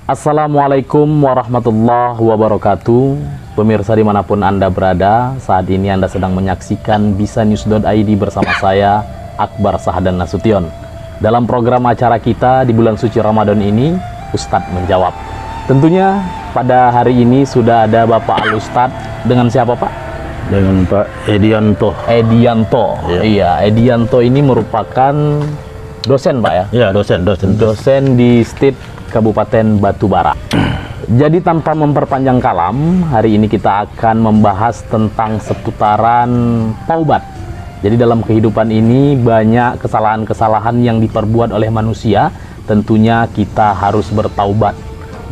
Assalamualaikum warahmatullahi wabarakatuh. Pemirsa dimanapun Anda berada, saat ini Anda sedang menyaksikan bisanews.id bersama saya, Akbar Sahdan Nasution. Dalam program acara kita di bulan suci Ramadan ini, Ustadz menjawab. Tentunya pada hari ini sudah ada Bapak Al-Ustadz. Dengan siapa, Pak? Dengan Pak Edianto. Edianto. Ya. Iya, Edianto ini merupakan dosen, Pak ya? Ya, dosen. Dosen di STIT Kabupaten Batubara. Jadi tanpa memperpanjang kalam, hari ini kita akan membahas tentang seputaran taubat. Jadi dalam kehidupan ini banyak kesalahan-kesalahan yang diperbuat oleh manusia. Tentunya kita harus bertaubat.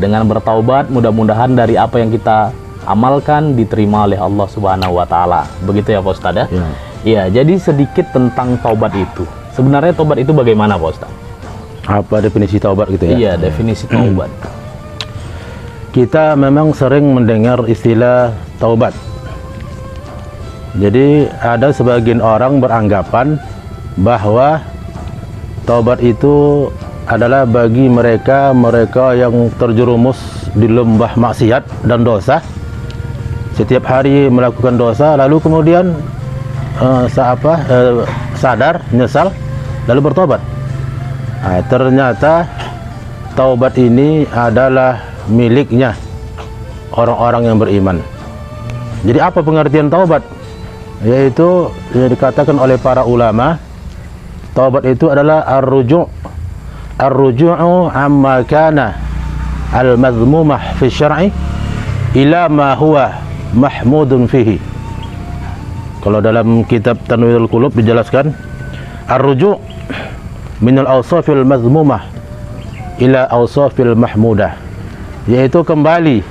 Dengan bertaubat, mudah-mudahan dari apa yang kita amalkan diterima oleh Allah Subhanahu wa Ta'ala. Begitu ya, Pak Ustadz ya? Ya. Iya, jadi sedikit tentang taubat itu. Sebenarnya taubat itu bagaimana, Pak Ustadz? Apa definisi taubat gitu ya? Iya, definisi taubat. Kita memang sering mendengar istilah taubat. Jadi ada sebagian orang beranggapan bahwa taubat itu adalah bagi mereka yang terjerumus di lembah maksiat dan dosa. Setiap hari melakukan dosa, lalu kemudian sadar, menyesal, lalu bertobat. Nah, ternyata taubat ini adalah miliknya orang-orang yang beriman. Jadi apa pengertian taubat? Yaitu yang dikatakan oleh para ulama, taubat itu adalah ar-ruju'u amma kana al-madhmumah fi syar'i ila ma huwa mahmudun fihi. Kalau dalam kitab Tanwirul Qulub dijelaskan, ar-ruju' minal awsafil mazmumah ila awsafil mahmudah, yaitu kembali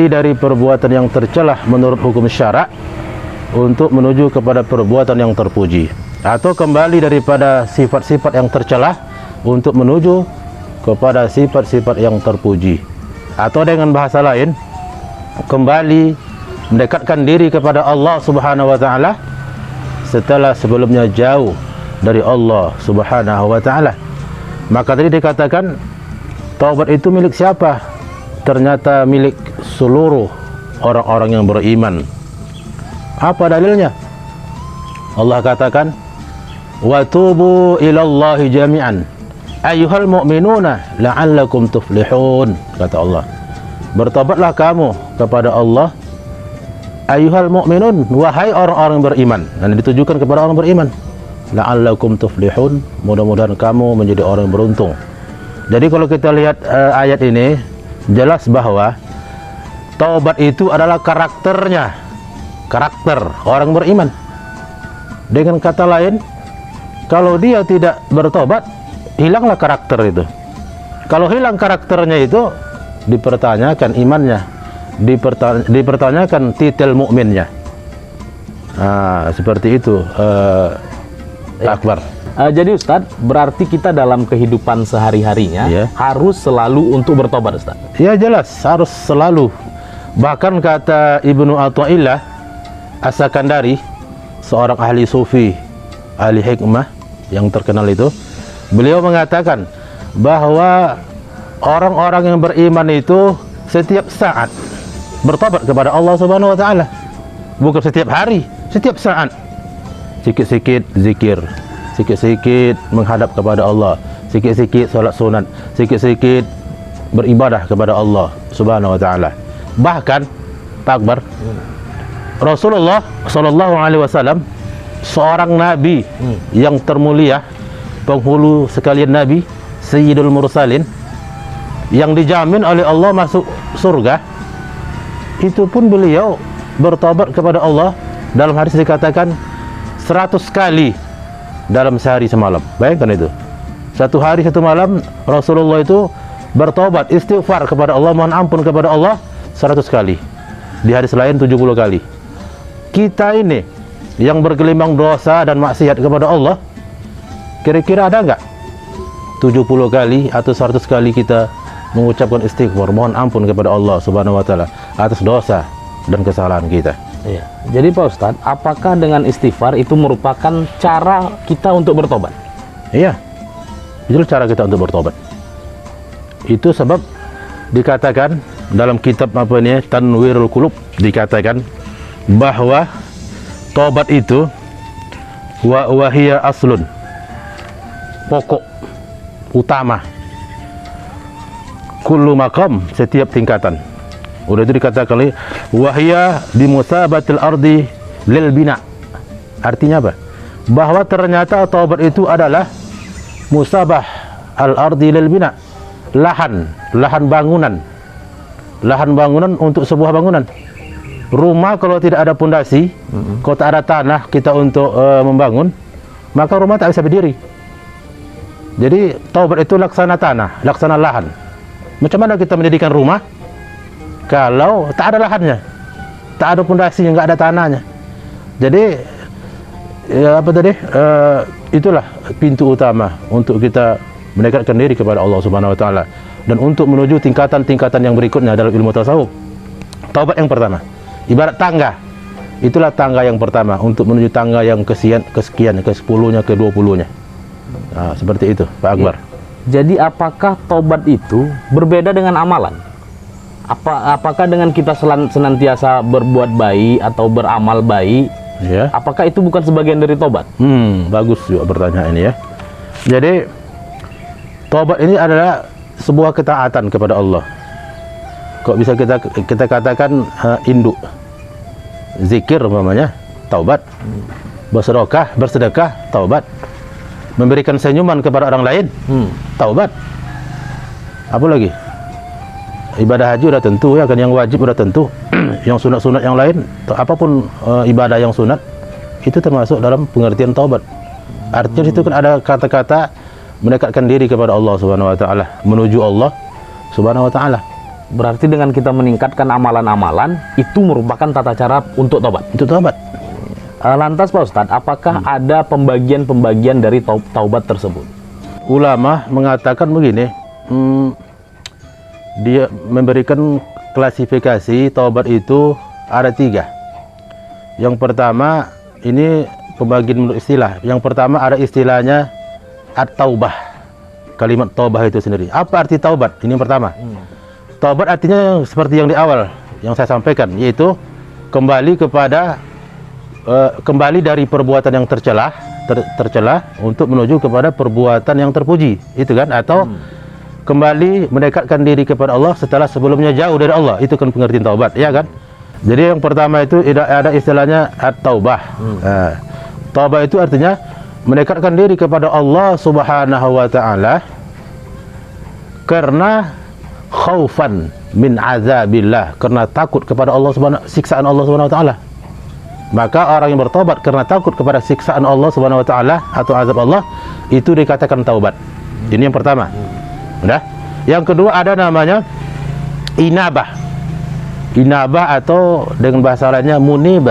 dari perbuatan yang tercelah menurut hukum syarak untuk menuju kepada perbuatan yang terpuji, atau kembali daripada sifat-sifat yang tercelah untuk menuju kepada sifat-sifat yang terpuji, atau dengan bahasa lain, kembali mendekatkan diri kepada Allah Subhanahu wa Ta'ala setelah sebelumnya jauh dari Allah Subhanahu wa Ta'ala. Maka tadi dikatakan taubat itu milik siapa? Ternyata milik seluruh orang-orang yang beriman. Apa dalilnya? Allah katakan, wa tubu ilallahi jami'an ayyuhal mu'minuna la'allakum tuflihun. Kata Allah, bertobatlah kamu kepada Allah, ayyuhal mu'minun, wahai orang-orang beriman. Dan ditujukan kepada orang beriman, la'allakum tuflihun, mudah-mudahan kamu menjadi orang yang beruntung. Jadi kalau kita lihat ayat ini, jelas bahwa taubat itu adalah karakter orang beriman. Dengan kata lain, kalau dia tidak bertobat, hilanglah karakter itu. Kalau hilang karakternya itu, dipertanyakan imannya, dipertanyakan titel mukminnya. Seperti itu. Akbar. Jadi Ustadz, berarti kita dalam kehidupan sehari-harinya harus selalu untuk bertobat, Ustadz? Ya jelas, harus selalu. Bahkan kata Ibnu Athaillah As-Sakandari, seorang ahli sufi, ahli hikmah yang terkenal itu, beliau mengatakan bahwa orang-orang yang beriman itu setiap saat bertobat kepada Allah Subhanahu wa Ta'ala. Bukan setiap hari, setiap saat. Sikit-sikit zikir, sikit-sikit menghadap kepada Allah, sikit-sikit salat sunat, sikit-sikit beribadah kepada Allah Subhanahu wa Ta'ala. Bahkan Pak Akbar, Rasulullah sallallahu alaihi wasallam, seorang nabi yang termulia, penghulu sekalian nabi, Sayyidul Mursalin, yang dijamin oleh Allah masuk surga, itu pun beliau bertobat kepada Allah. Dalam hadis dikatakan 100 kali dalam sehari semalam. Bayangkan itu. Satu hari satu malam Rasulullah itu bertobat, istighfar kepada Allah, mohon ampun kepada Allah 100 kali. Di hadis lain 70 kali. Kita ini yang bergelimang dosa dan maksiat kepada Allah, kira-kira ada nggak 70 kali atau 100 kali kita mengucapkan istighfar, mohon ampun kepada Allah Subhanahu wa Ta'ala atas dosa dan kesalahan kita? Iya. Jadi Pak Ustadz, apakah dengan istighfar itu merupakan cara kita untuk bertobat? Iya, itu cara kita untuk bertobat. Itu sebab dikatakan dalam kitab apa ini Tanwirul Qulub, dikatakan bahwa taubat itu wahia aslun, pokok utama, kullu maqam, setiap tingkatan. Udah itu dikatakan wahia bimusabatil ardi lil bina. Artinya apa? Bahwa ternyata taubat itu adalah musabah al-ardi lil bina, lahan bangunan untuk sebuah bangunan. Rumah kalau tidak ada pondasi, kalau tak ada tanah kita untuk membangun, maka rumah tak bisa berdiri. Jadi taubat itu laksana tanah, laksana lahan. Macam mana kita mendirikan rumah kalau tak ada lahannya, tak ada pondasinya, nggak ada tanahnya? Jadi ya apa tadi? Itulah pintu utama untuk kita mendekatkan diri kepada Allah Subhanahu Wa Taala dan untuk menuju tingkatan-tingkatan yang berikutnya dalam ilmu tasawuf. Taubat yang pertama, ibarat tangga. Itulah tangga yang pertama untuk menuju tangga yang kesekian, ke-10-nya, ke-20-nya. Nah, seperti itu, Pak Akbar. Jadi apakah taubat itu berbeda dengan amalan? Apakah dengan kita senantiasa berbuat baik atau beramal baik, Ya. apakah itu bukan sebagian dari taubat? Bagus juga pertanyaan ini ya. Jadi taubat ini adalah sebuah ketaatan kepada Allah. Kok bisa kita katakan induk, zikir umpamanya, taubat, bersedekah, taubat, memberikan senyuman kepada orang lain, taubat. Apa lagi? Ibadah haji udah tentu ya kan, yang wajib udah tentu. Yang sunat-sunat yang lain, apapun ibadah yang sunat, itu termasuk dalam pengertian taubat. Artinya situ kan ada kata-kata mendekatkan diri kepada Allah Subhanahu Wa Taala, menuju Allah Subhanahu Wa Taala. Berarti dengan kita meningkatkan amalan-amalan, itu merupakan tata cara untuk taubat. Itu taubat. Lantas Pak Ustadz, apakah ada pembagian-pembagian dari taubat tersebut? Ulama mengatakan begini, dia memberikan klasifikasi taubat itu ada 3. Yang pertama, ini pembagian menurut istilah. Yang pertama ada istilahnya at-taubah. Kalimat taubah itu sendiri. Apa arti taubat? Ini yang pertama. Taubat artinya seperti yang di awal yang saya sampaikan, yaitu kembali kepada kembali dari perbuatan yang tercela untuk menuju kepada perbuatan yang terpuji, itu kan? Atau kembali mendekatkan diri kepada Allah setelah sebelumnya jauh dari Allah. Itu kan pengertian taubat, ya kan? Jadi yang pertama itu ada istilahnya at-taubah. Taubat itu artinya mendekatkan diri kepada Allah Subhanahu Wa Taala karena khaufan min azabillah, karena takut kepada Allah siksaan Allah Subhanahu Wa Taala. Maka orang yang bertobat karena takut kepada siksaan Allah Subhanahu Wa Taala atau azab Allah, itu dikatakan taubat. Ini yang pertama. Udah. Yang kedua ada namanya inabah. Inabah atau dengan bahasa lainnya munib.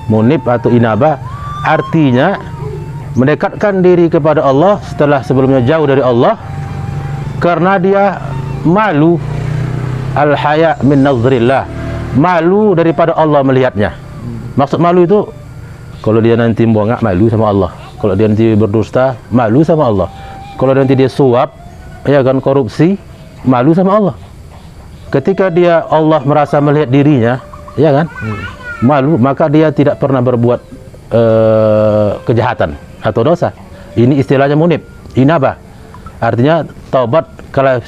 Munib atau inabah artinya mendekatkan diri kepada Allah setelah sebelumnya jauh dari Allah karena dia malu, al-haya min nazrillah, malu daripada Allah melihatnya. Maksud malu itu kalau dia nanti bongak, malu sama Allah. Kalau dia nanti berdusta, malu sama Allah. Kalau nanti dia suap, ya kan, korupsi, malu sama Allah. Ketika dia Allah merasa melihat dirinya, ya kan, malu, maka dia tidak pernah berbuat kejahatan atau dosa. Ini istilahnya munib, inabah. Artinya taubat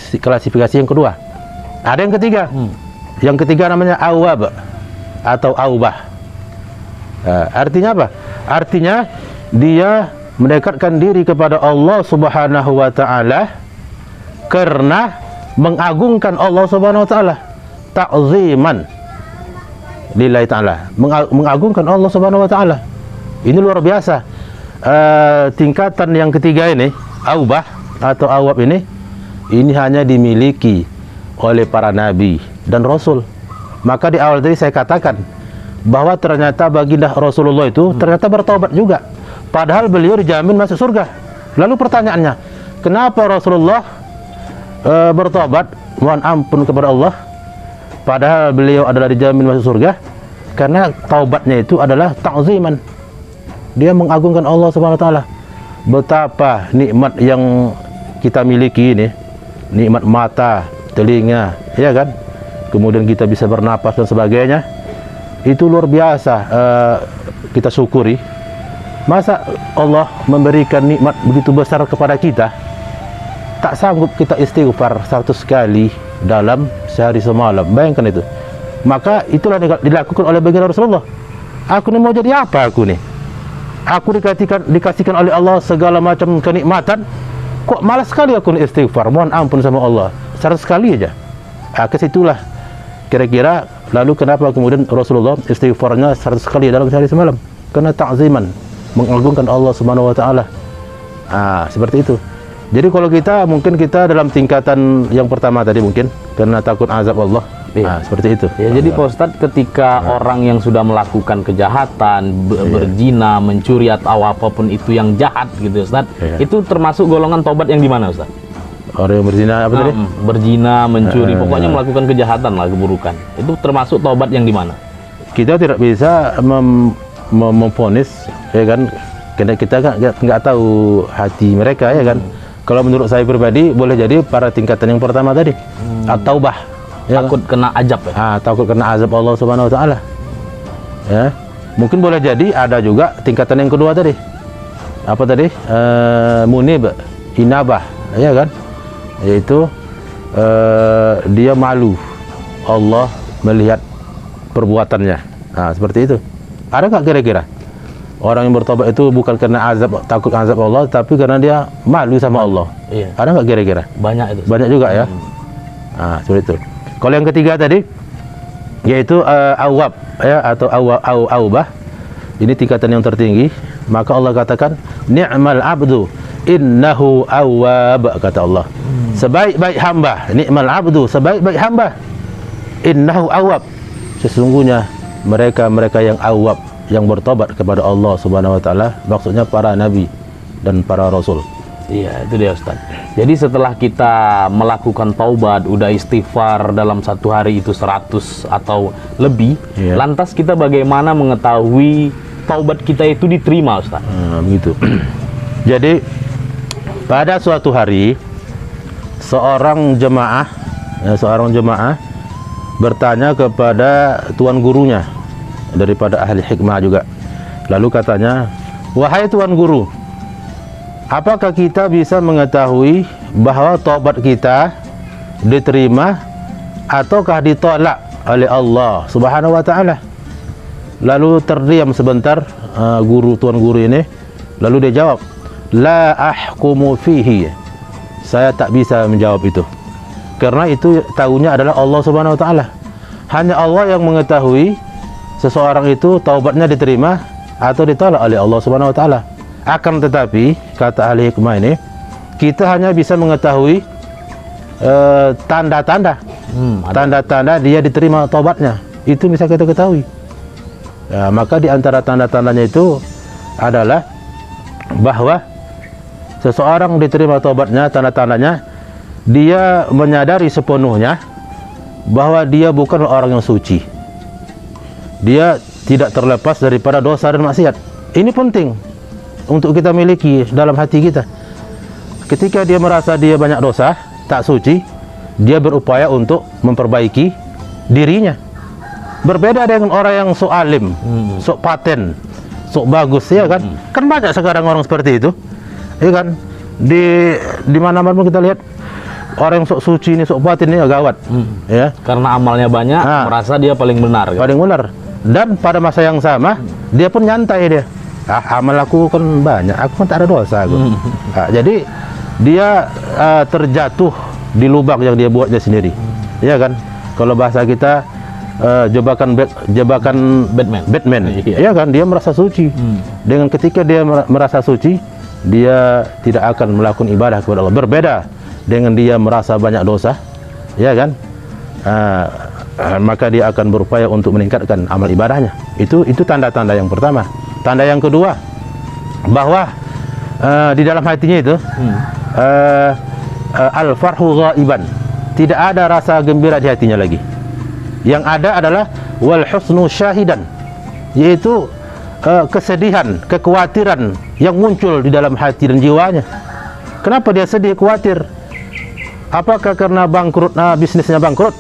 klasifikasi yang kedua. Ada yang ketiga. Yang ketiga namanya awab atau aubah. Artinya apa? Artinya dia mendekatkan diri kepada Allah Subhanahu Wa Taala karena mengagungkan Allah Subhanahu Wa Taala, ta'ziman lillahi ta'ala, mengagungkan Allah Subhanahu Wa Taala. Ini luar biasa. Tingkatan yang ketiga ini, aubah atau awab ini hanya dimiliki oleh para nabi dan rasul. Maka di awal tadi saya katakan bahwa ternyata baginda Rasulullah itu ternyata bertaubat juga, padahal beliau dijamin masuk surga. Lalu pertanyaannya, kenapa Rasulullah bertobat, mohon ampun kepada Allah, padahal beliau adalah dijamin masuk surga? Karena taubatnya itu adalah ta'ziman. Dia mengagungkan Allah Subhanahu Wa Taala. Betapa nikmat yang kita miliki ini, nikmat mata, telinga, ya kan? Kemudian kita bisa bernapas dan sebagainya. Itu luar biasa, kita syukuri. Masa Allah memberikan nikmat begitu besar kepada kita, tak sanggup kita istighfar 100 kali dalam sehari semalam? Bayangkan itu. Maka itulah dilakukan oleh baginda Rasulullah. Aku ni mau jadi apa aku ni? Aku dikasihkan oleh Allah segala macam kenikmatan, kok malas sekali aku ni istighfar, mohon ampun sama Allah 100 kali aja. Ke situlah kira-kira. Lalu kenapa kemudian Rasulullah istighfarnya 100 kali dalam sehari semalam? Karena ta'ziman, mengagungkan Allah Subhanahu wa taala. Seperti itu. Jadi kalau kita mungkin kita dalam tingkatan yang pertama tadi mungkin karena takut azab Allah. Seperti itu. Ya, jadi Pak Ustadz, ketika orang yang sudah melakukan kejahatan, berzina, mencuri atau apapun itu yang jahat gitu Ustadz, itu termasuk golongan tobat yang di mana Ustadz? Orang yang berzina apa tadi? Berzina, mencuri, pokoknya melakukan kejahatan lah, keburukan. Itu termasuk tobat yang di mana? Kita tidak bisa memvonis, ya kan? Karena kita kan nggak tahu hati mereka, ya kan? Kalau menurut saya pribadi, boleh jadi pada tingkatan yang pertama tadi, at-taubah. Ya, takut kena azab ya? Takut kena azab Allah Subhanahu wa taala. Ya. Mungkin boleh jadi ada juga tingkatan yang kedua tadi. Apa tadi? Munib, inabah, ya kan? Yaitu dia malu Allah melihat perbuatannya. Seperti itu. Ada nggak kira-kira orang yang bertobat itu bukan karena takut azab Allah, tapi karena dia malu sama Allah? Iya. Ada nggak kira-kira? Banyak itu. Banyak juga ya. Seperti itu. Kalau yang ketiga tadi, yaitu awab, ya, atau aubah, ini tingkatan yang tertinggi. Maka Allah katakan, ni'mal abdu innahu awwab, kata Allah. Sebaik-baik hamba, ni'mal abdu, sebaik-baik hamba, innahu awwab, sesungguhnya mereka yang awwab, yang bertobat kepada Allah Subhanahu wa taala, maksudnya para nabi dan para rasul. Iya, itu dia Ustaz. Jadi setelah kita melakukan taubat, udah istighfar dalam satu hari itu 100 atau lebih, lantas kita bagaimana mengetahui taubat kita itu diterima Ustaz? Begitu. Jadi pada suatu hari seorang jemaah bertanya kepada tuan gurunya daripada ahli hikmah juga. Lalu katanya, wahai tuan guru, apakah kita bisa mengetahui bahwa taubat kita diterima ataukah ditolak oleh Allah Subhanahu wa taala? Lalu terdiam sebentar tuan guru ini, lalu dia jawab, la ahkumu fihi. Saya tak bisa menjawab itu. Karena itu tahunya adalah Allah Subhanahu wa taala. Hanya Allah yang mengetahui seseorang itu taubatnya diterima atau ditolak oleh Allah Subhanahu wa taala. Akan tetapi, kata ahli hikmah ini, kita hanya bisa mengetahui tanda-tanda. Tanda-tanda dia diterima taubatnya. Itu bisa kita ketahui. Ya, maka di antara tanda-tandanya itu adalah bahwa seseorang diterima taubatnya, tanda-tandanya dia menyadari sepenuhnya bahwa dia bukan orang yang suci. Dia tidak terlepas daripada dosa dan maksiat. Ini penting untuk kita miliki dalam hati kita. Ketika dia merasa dia banyak dosa, tak suci, dia berupaya untuk memperbaiki dirinya. Berbeda dengan orang yang sok alim, sok paten, sok bagus, ya kan? Kan banyak sekarang orang seperti itu, ya kan? Di mana-mana kita lihat orang yang sok suci ini, sok paten ini gawat, ya. Karena amalnya banyak, merasa dia paling benar. Paling benar. Dan pada masa yang sama, dia pun nyantai dia. Amal aku kan banyak, aku kan tak ada dosa aku. Jadi dia terjatuh di lubang yang dia buatnya sendiri, ya kan? Kalau bahasa kita jebakan Batman, ya kan? Dia merasa suci. Dengan ketika dia merasa suci, dia tidak akan melakukan ibadah kepada Allah. Berbeda dengan dia merasa banyak dosa, ya kan? Maka dia akan berupaya untuk meningkatkan amal ibadahnya. Itu tanda-tanda yang pertama. Tanda yang kedua, bahwa di dalam hatinya itu al-farhu ghaiban, tidak ada rasa gembira di hatinya lagi. Yang ada adalah wal husnu syahidan, yaitu kesedihan, kekhawatiran yang muncul di dalam hati dan jiwanya. Kenapa dia sedih, khawatir? Apakah karena bangkrut, bisnisnya bangkrut?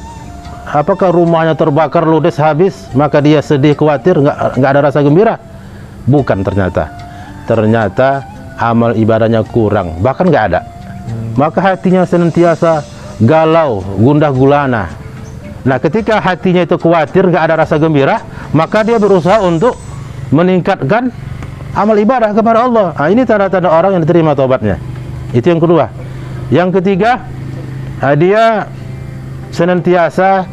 Apakah rumahnya terbakar, ludes, habis, maka dia sedih, khawatir, nggak ada rasa gembira? Bukan ternyata. Ternyata amal ibadahnya kurang, bahkan nggak ada. Maka hatinya senantiasa galau, gundah gulana. Nah, ketika hatinya itu khawatir, nggak ada rasa gembira, maka dia berusaha untuk meningkatkan amal ibadah kepada Allah. Nah, ini tanda-tanda orang yang diterima taubatnya. Itu yang kedua. Yang ketiga, dia senantiasa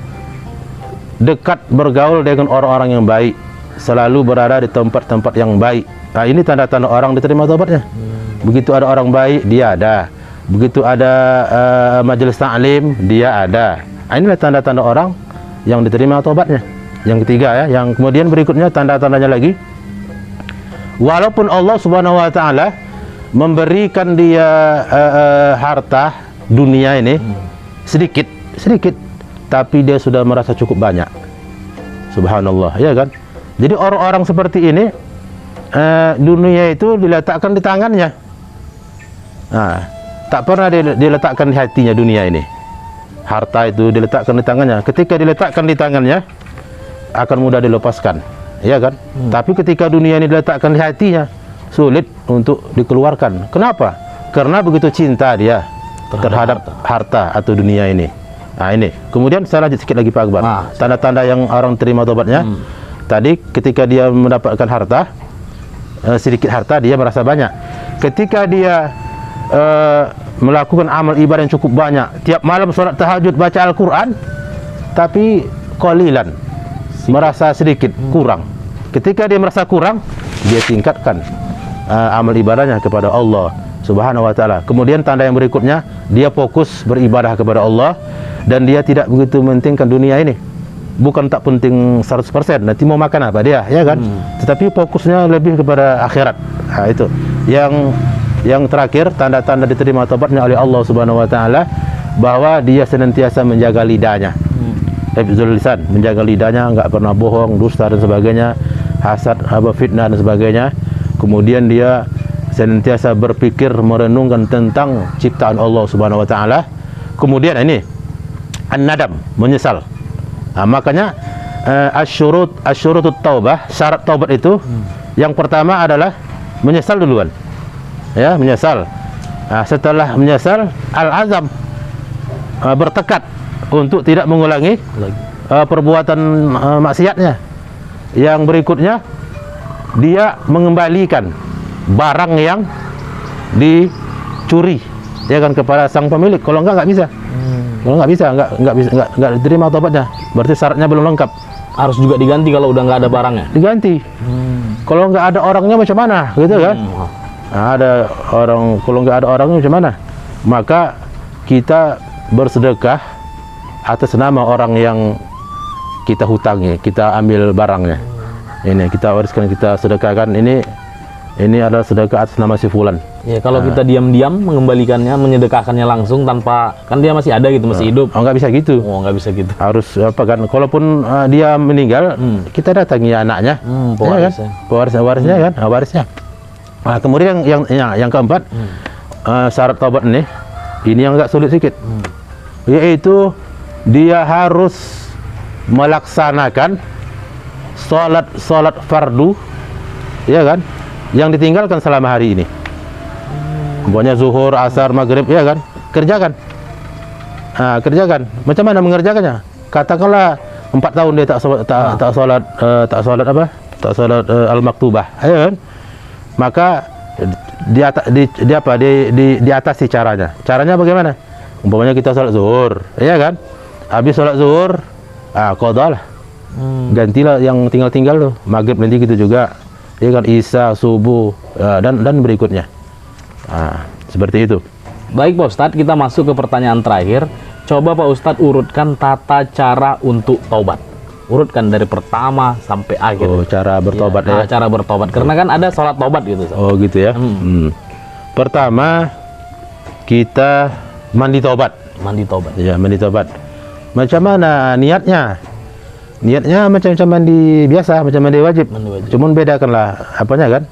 dekat bergaul dengan orang-orang yang baik, selalu berada di tempat-tempat yang baik. Nah, ini tanda-tanda orang diterima taubatnya. Begitu ada orang baik, dia ada. Begitu ada majelis ta'lim, dia ada. Nah, inilah tanda-tanda orang yang diterima taubatnya. Yang ketiga ya, yang kemudian berikutnya tanda-tandanya lagi, walaupun Allah Subhanahu wa taala memberikan dia harta dunia ini sedikit, tapi dia sudah merasa cukup banyak. Subhanallah, ya kan? Jadi orang-orang seperti ini, dunia itu diletakkan di tangannya. Nah, tak pernah diletakkan di hatinya dunia ini. Harta itu diletakkan di tangannya. Ketika diletakkan di tangannya, akan mudah dilepaskan, ya kan? Tapi ketika dunia ini diletakkan di hatinya, sulit untuk dikeluarkan. Kenapa? Karena begitu cinta dia terhadap harta atau dunia ini. Nah, ini. Kemudian saya lanjut sedikit lagi Pak Akbar. Tanda-tanda yang orang terima tobatnya. Tadi ketika dia mendapatkan harta, sedikit harta dia merasa banyak. Ketika dia melakukan amal ibadah yang cukup banyak, tiap malam sholat tahajud, baca Al-Quran, tapi qalilan, merasa sedikit, kurang. Ketika dia merasa kurang, dia tingkatkan amal ibadahnya kepada Allah Subhanahu wa taala. Kemudian tanda yang berikutnya, dia fokus beribadah kepada Allah dan dia tidak begitu mementingkan dunia ini. Bukan tak penting 100%, nanti mau makan apa dia, ya kan? Tetapi fokusnya lebih kepada akhirat. Nah, itu. Yang terakhir, tanda-tanda diterima taubatnya oleh Allah Subhanahu wa taala, bahwa dia senantiasa menjaga lidahnya. Hifdzul lisan, menjaga lidahnya, enggak pernah bohong, dusta dan sebagainya, hasad, fitnah dan sebagainya. Kemudian dia senantiasa berpikir, merenungkan tentang ciptaan Allah Subhanahu wa taala. Kemudian ini an-nadam, menyesal. Nah, makanya asyurutut taubah, syarat taubat itu yang pertama adalah menyesal duluan. Ya, menyesal. Nah, setelah menyesal, al-azam, bertekad untuk tidak mengulangi perbuatan maksiatnya. Yang berikutnya, dia mengembalikan barang yang dicuri, ya kan, kepada sang pemilik. Kalau enggak bisa. Kalau enggak diterima taubatnya. Berarti syaratnya belum lengkap. Harus juga diganti kalau udah nggak ada barangnya. Diganti. Kalau nggak ada orangnya macam mana, gitu kan? Nah, ada orang, kalau nggak ada orangnya macam mana? Maka kita bersedekah atas nama orang yang kita hutangi, kita ambil barangnya. Ini kita wariskan, kita sedekahkan. Ini adalah sedekah atas nama si fulan. Ya, kalau kita diam-diam mengembalikannya, menyedekahkannya langsung tanpa, kan dia masih ada gitu, masih hidup. Oh, nggak bisa gitu. Oh, nggak bisa gitu. Harus apa kan? Kalaupun dia meninggal, kita datangi anaknya, pewarisnya. Ya kan? Warisnya kan? Warisnya. Nah, kemudian yang keempat, syarat taubat ini yang agak sulit sedikit, yaitu dia harus melaksanakan sholat fardu, ya kan, yang ditinggalkan selama hari ini. Pokoknya zuhur, asar, maghrib, ya kan, kerjakan. Nah, kerjakan. Macam mana mengerjakannya? Katakanlah 4 tahun dia tak sholat al-maktubah, ya kan? Maka diatasi caranya. Caranya bagaimana? Umpamanya kita sholat zuhur, ya kan? Habis sholat zuhur, qadha lah. Gantilah yang tinggal-tinggal tuh. Maghrib nanti gitu juga, ya kan, isya, subuh, dan berikutnya. Seperti itu. Baik Pak Ustadz, kita masuk ke pertanyaan terakhir. Coba Pak Ustadz urutkan tata cara untuk taubat. Urutkan dari pertama sampai akhir. Oh, cara bertobat ya. Cara bertobat. Karena kan ada sholat taubat gitu. Oh, gitu ya. Pertama, kita mandi taubat. Mandi taubat. Ya, mandi taubat. Macam mana niatnya? Niatnya macam mandi biasa, macam mandi wajib. Cuman bedakanlah apanya kan?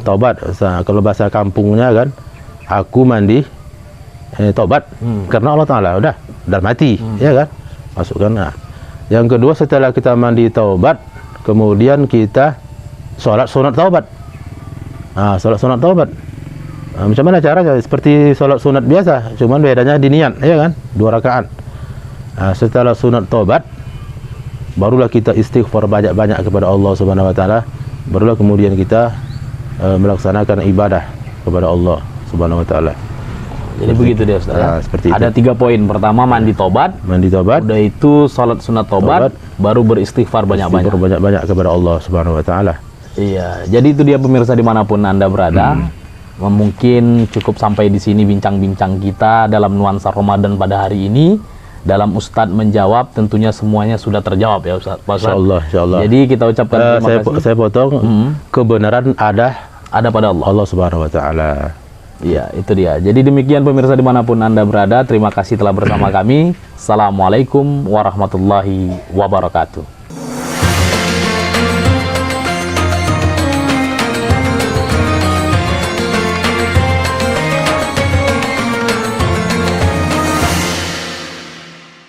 Taubat. Kalau bahasa kampungnya kan, aku mandi taubat karena Allah Taala udah mati, ya kan? Masukkan. Nah, yang kedua setelah kita mandi taubat, kemudian kita sholat sunat taubat. Nah, sholat sunat taubat. Nah, macam mana caranya? Seperti sholat sunat biasa, cuman bedanya di niat, ya kan? 2 rakaat. Nah, setelah sunat taubat, barulah kita istighfar banyak-banyak kepada Allah Subhanahu Wa Taala. Barulah kemudian kita melaksanakan ibadah kepada Allah Subhanahu Wa Taala. Jadi begitu dia Ustaz. Nah, seperti itu. Ada 3 poin. Pertama mandi tobat, Mandi taubat, udah itu salat sunat tobat, baru beristighfar banyak-banyak. banyak kepada Allah Subhanahu Wa Taala. Iya, jadi itu dia pemirsa dimanapun Anda berada. Mungkin cukup sampai di sini bincang-bincang kita dalam nuansa Ramadan pada hari ini. Dalam Ustadz menjawab, tentunya semuanya sudah terjawab ya Ustadz. Insyaallah. Jadi kita ucapkan terima kasih. Saya potong. Kebenaran ada pada Allah. Allah Subhanahu Wa Taala. Iya, itu dia. Jadi demikian pemirsa dimanapun Anda berada. Terima kasih telah bersama kami. Assalamualaikum warahmatullahi wabarakatuh.